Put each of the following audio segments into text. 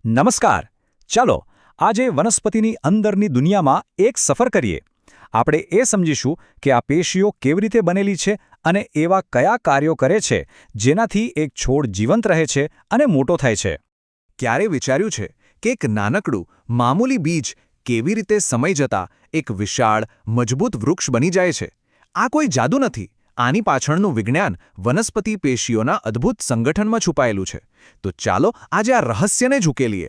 નમસ્કાર. ચાલો આજે વનસ્પતિની અંદરની દુનિયામાં એક સફર કરીએ. આપણે એ સમજીશું કે આ પેશીઓ કેવી રીતે બનેલી છે અને એવા કયા કાર્યો કરે છે જેનાથી એક છોડ જીવંત રહે છે અને મોટો થાય છે. ક્યારે વિચાર્યું છે કે એક નાનકડું મામૂલી બીજ કેવી રીતે સમય જતાં એક વિશાળ મજબૂત વૃક્ષ બની જાય છે? આ કોઈ જાદુ નથી. આની પાછળનું વિજ્ઞાન વનસ્પતિ પેશીઓના અદ્ભુત સંગઠનમાં છુપાયેલું છે. તો ચાલો આજે આ રહસ્યને જ ઉકેલીએ.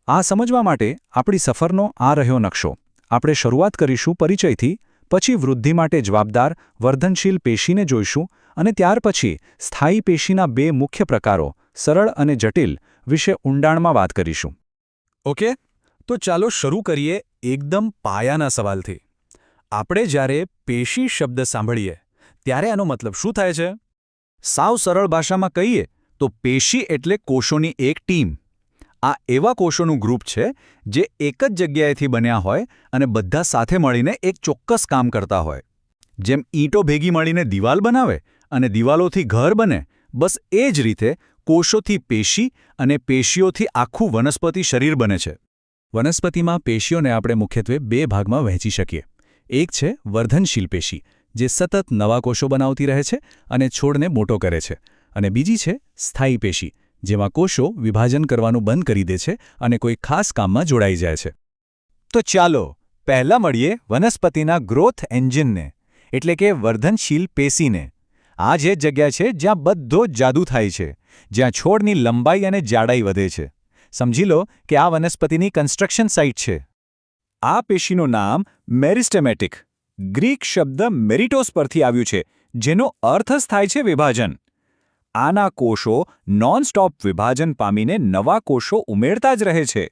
આ સમજવા માટે આપણી સફરનો આ રહ્યો નકશો. આપણે શરૂઆત કરીશું પરિચયથી, પછી વૃદ્ધિ માટે જવાબદાર વર્ધનશીલ પેશીને જોઈશું અને ત્યાર પછી સ્થાયી પેશીના બે મુખ્ય પ્રકારો સરળ અને જટિલ વિશે ઊંડાણમાં વાત કરીશું. ઓકે, તો ચાલો શરૂ કરીએ એકદમ પાયાના સવાલથી. આપણે જ્યારે પેશી શબ્દ સાંભળીએ ત્યારે આનો મતલબ શું થાય છે? સાવ સરળ ભાષામાં કહીએ તો પેશી એટલે કોષોની એક ટીમ. આ એવા કોષોનું ગ્રુપ છે જે એક જ જગ્યાએથી બન્યા હોય અને બધા સાથે મળીને એક ચોક્કસ કામ કરતા હોય. જેમ ઈંટો ભેગી મળીને દિવાલ બનાવે અને દિવાલોથી ઘર બને, બસ એ જ રીતે કોષોથી પેશી અને પેશીઓથી આખું વનસ્પતિ શરીર બને છે. વનસ્પતિમાં પેશીઓને આપણે મુખ્યત્વે બે ભાગમાં વહેંચી શકીએ. એક છે વર્ધનશીલ પેશી, જે સતત નવા કોષો બનાવતી રહે છે અને છોડને મોટો કરે છે, અને બીજી છે સ્થાયી પેશી, જેમાં કોષો વિભાજન કરવાનું બંધ કરી દે છે અને કોઈ ખાસ કામમાં જોડાઈ જાય છે. તો ચાલો પહેલા મળીએ વનસ્પતિના ગ્રોથ એન્જિનને, એટલે કે વર્ધનશીલ પેશીને. આ જે જગ્યા છે જ્યાં બધો જ જાદુ થાય છે, જ્યાં છોડની લંબાઈ અને જાડાઈ વધે છે. સમજી લો કે આ વનસ્પતિની કન્સ્ટ્રક્શન સાઇટ છે. આ પેશીનું નામ મેરિસ્ટેમેટિક ગ્રીક શબ્દ મેરિટોસ પરથી આવ્યું છે, જેનો અર્થ જ થાય છે વિભાજન. આના કોષો નોન-સ્ટોપ વિભાજન પામીને નવા કોષો ઉમેરતા જ રહે છે.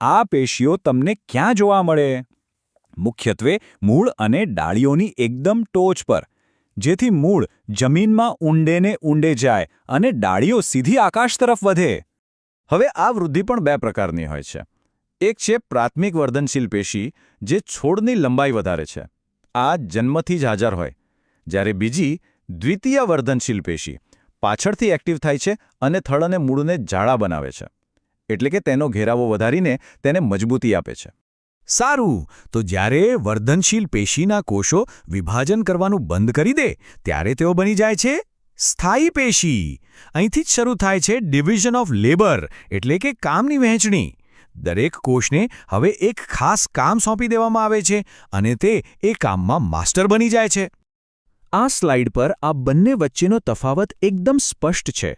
આ પેશીઓ તમને ક્યાં જોવા મળે? મુખ્યત્વે મૂળ અને ડાળીઓની એકદમ ટોચ પર, જેથી મૂળ જમીનમાં ઊંડેને ઊંડે જાય અને ડાળીઓ સીધી આકાશ તરફ વધે. હવે આ વૃદ્ધિ પણ બે પ્રકારની હોય છે. એક છે પ્રાથમિક વર્ધનશીલ પેશી, જે છોડની લંબાઈ વધારે છે. આ જન્મથી જ હાજર હોય. જ્યારે બીજી દ્વિતીય વર્ધનશીલ પેશી પાછળથી એક્ટિવ થાય છે અને થડ અને મૂળને જાડા બનાવે છે, એટલે કે તેનો ઘેરાવો વધારીને તેને મજબૂતી આપે છે. સારું, તો જ્યારે વર્ધનશીલ પેશીના કોષો વિભાજન કરવાનું બંધ કરી દે ત્યારે તેઓ બની જાય છે સ્થાયી પેશી. અહીંથી જ શરૂ થાય છે ડિવિઝન ઓફ લેબર, એટલે કે કામની વહેંચણી. દરેક કોષને હવે એક ખાસ કામ સોંપી દેવામાં આવે છે અને તે એ કામમાં માસ્ટર બની જાય છે. આ સ્લાઇડ પર આ બંને વચ્ચેનો તફાવત એકદમ સ્પષ્ટ છે.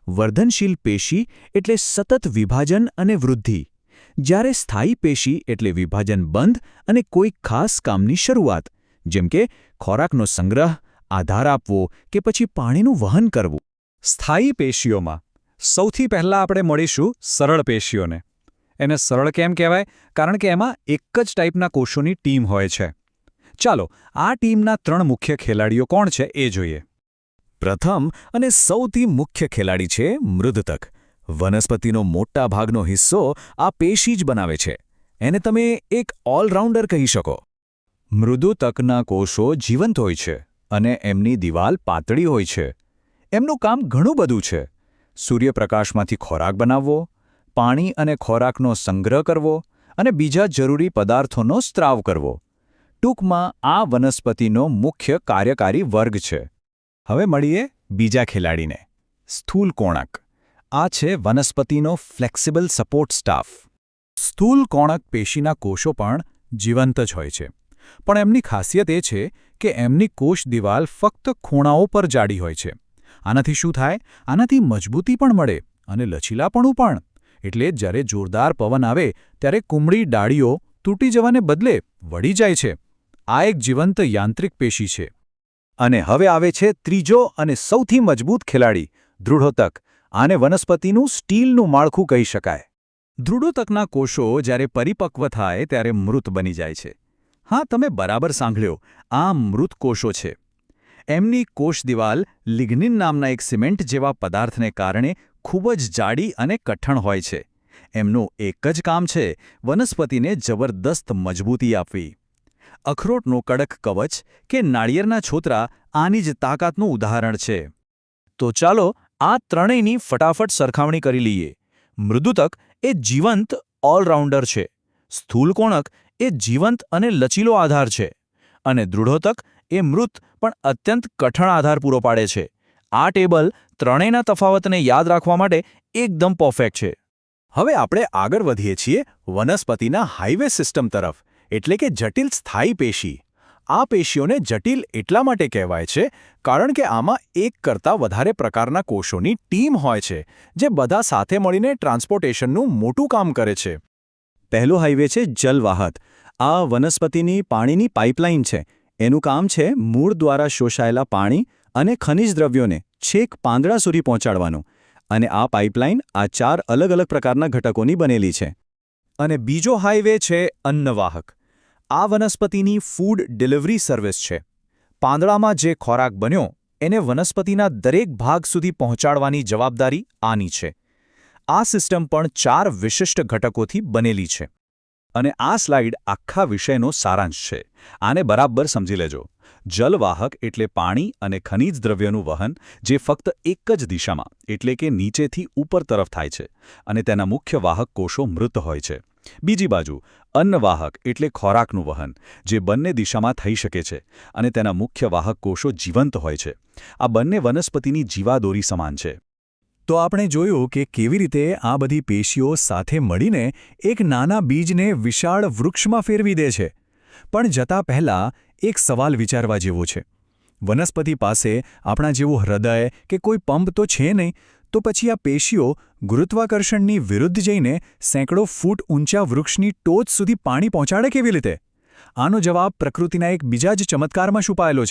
વર્ધનશીલ પેશી એટલે સતત વિભાજન અને વૃદ્ધિ, જ્યારે સ્થાયી પેશી એટલે વિભાજન બંધ અને કોઈ ખાસ કામની શરૂઆત, જેમ કે ખોરાકનો સંગ્રહ, આધાર આપવો કે પછી પાણીનું વહન કરવું. સ્થાયી પેશીઓમાં સૌથી પહેલાં આપણે મળીશું સરળ પેશીઓને. એને સરળ કેમ કહેવાય? કારણ કે એમાં એક જ ટાઈપના કોષોની ટીમ હોય છે. ચાલો આ ટીમના ત્રણ મુખ્ય ખેલાડીઓ કોણ છે એ જોઈએ. પ્રથમ અને સૌથી મુખ્ય ખેલાડી છે મૃદતક. વનસ્પતિનો મોટા ભાગનો હિસ્સો આ પેશી જ બનાવે છે. એને તમે એક ઓલરાઉન્ડર કહી શકો. મૃદુતકના કોષો જીવંત હોય છે અને એમની દિવાલ પાતળી હોય છે. એમનું કામ ઘણું બધું છે. સૂર્યપ્રકાશમાંથી ખોરાક બનાવવો, પાણી અને ખોરાકનો સંગ્રહ કરવો અને બીજા જરૂરી પદાર્થોનો સ્ત્રાવ કરવો. ટૂંકમાં આ વનસ્પતિનો મુખ્ય કાર્યકારી વર્ગ છે. હવે મળીએ બીજા ખેલાડીને, સ્થૂલ કોણક. આ છે વનસ્પતિનો ફ્લેક્સિબલ સપોર્ટ સ્ટાફ. સ્થૂલ કોણક પેશીના કોષો પણ જીવંત જ હોય છે, પણ એમની ખાસિયત એ છે કે એમની કોષ દિવાલ ફક્ત ખૂણાઓ પર જાડી હોય છે. આનાથી શું થાય? આનાથી મજબૂતી પણ મળે અને લચીલાપણું પણ. એટલે જ્યારે જોરદાર પવન આવે ત્યારે કુમળી ડાળીઓ તૂટી જવાને બદલે વળી જાય છે. આ એક જીવંત યાંત્રિક પેશી છે. અને હવે આવે છે ત્રીજો અને સૌથી મજબૂત ખેલાડી, દૃઢોતક. આને વનસ્પતિનું સ્ટીલનું માળખું કહી શકાય. દૃઢોતકના કોષો જ્યારે પરિપક્વ થાય ત્યારે મૃત બની જાય છે. હા, તમે બરાબર સાંભળ્યો, આ મૃત કોષો છે. એમની કોષ દિવાલ લિગ્નિન નામના એક સિમેન્ટ જેવા પદાર્થને કારણે ખૂબ જ જાડી અને કઠણ હોય છે. એમનું એક જ કામ છે વનસ્પતિને જબરદસ્ત મજબૂતી આપવી. અખરોટનું કડક કવચ કે નાળિયેરના છોતરા આની જ તાકાતનું ઉદાહરણ છે. તો ચાલો આ ત્રણેયની ફટાફટ સરખામણી કરી લઈએ. મૃદુતક એ જીવંત ઓલરાઉન્ડર છે, સ્થૂલકોણક એ જીવંત અને લચીલો આધાર છે, અને દૃઢોતક એ મૃત પણ અત્યંત કઠણ આધાર પૂરો પાડે છે. આ ટેબલ ત્રણેયના તફાવતને યાદ રાખવા માટે એકદમ પરફેક્ટ છે. હવે આપણે આગળ વધીએ છીએ વનસ્પતિના હાઇવે સિસ્ટમ તરફ, એટલે કે જટિલ સ્થાયી પેશી. આ પેશીઓને જટિલ એટલા માટે કહેવાય છે કારણ કે આમાં એક કરતાં વધારે પ્રકારના કોષોની ટીમ હોય છે, જે બધા સાથે મળીને ટ્રાન્સપોર્ટેશનનું મોટું કામ કરે છે. પહેલો હાઇવે છે જલવાહક. આ વનસ્પતિની પાણીની પાઇપલાઇન છે. એનું કામ છે મૂળ દ્વારા શોષાયેલા પાણી અને ખનિજ દ્રવ્યોને છેક પાંદડા સુધી પહોંચાડવાનું. અને આ પાઇપલાઇન આ 4 અલગ અલગ પ્રકારના ઘટકોની બનેલી છે. અને બીજો હાઇવે છે અન્નવાહક. આ વનસ્પતિની ફૂડ ડિલિવરી સર્વિસ છે. પાંદડામાં જે ખોરાક બન્યો એને વનસ્પતિના દરેક ભાગ સુધી પહોંચાડવાની જવાબદારી આની છે. આ સિસ્ટમ પણ 4 વિશિષ્ટ ઘટકોથી બનેલી છે. અને આ સ્લાઇડ આખા વિષયનો સારાંશ છે. આને બરાબર સમજી લેજો. જલવાહક એટલે પાણી અને ખનિજ દ્રવ્યનું વહન જે ફક્ત એક જ દિશામાં એટલે કે નીચેથી ઉપર તરફ થાય છે, અને તેના મુખ્ય વાહક કોષો મૃત હોય છે. બીજી બાજુ અન્નવાહક એટલે ખોરાકનું વહન જે બંને દિશામાં થઈ શકે છે, અને તેના મુખ્ય વાહક કોષો જીવંત હોય છે. આ બંને વનસ્પતિની જીવાદોરી સમાન છે. તો આપણે જોયું કે કેવી રીતે આ બધી પેશીઓ સાથે મળીને એક નાના બીજને વિશાળ વૃક્ષમાં ફેરવી દે છે. પણ જતાં પહેલાં એક સવાલ વિચારવા જેવો છે. વનસ્પતિ પાસે આપણા જેવું હૃદય કે કોઈ પંપ તો છે નહીં, તો પછી આ પેશીઓ ગુરુત્વાકર્ષણની વિરુદ્ધ જઈને સેંકડો ફૂટ ઊંચા વૃક્ષની ટોચ સુધી પાણી પહોંચાડે કેવી રીતે? આનો જવાબ પ્રકૃતિના એક બીજા જ ચમત્કારમાં છુપાયેલો છે.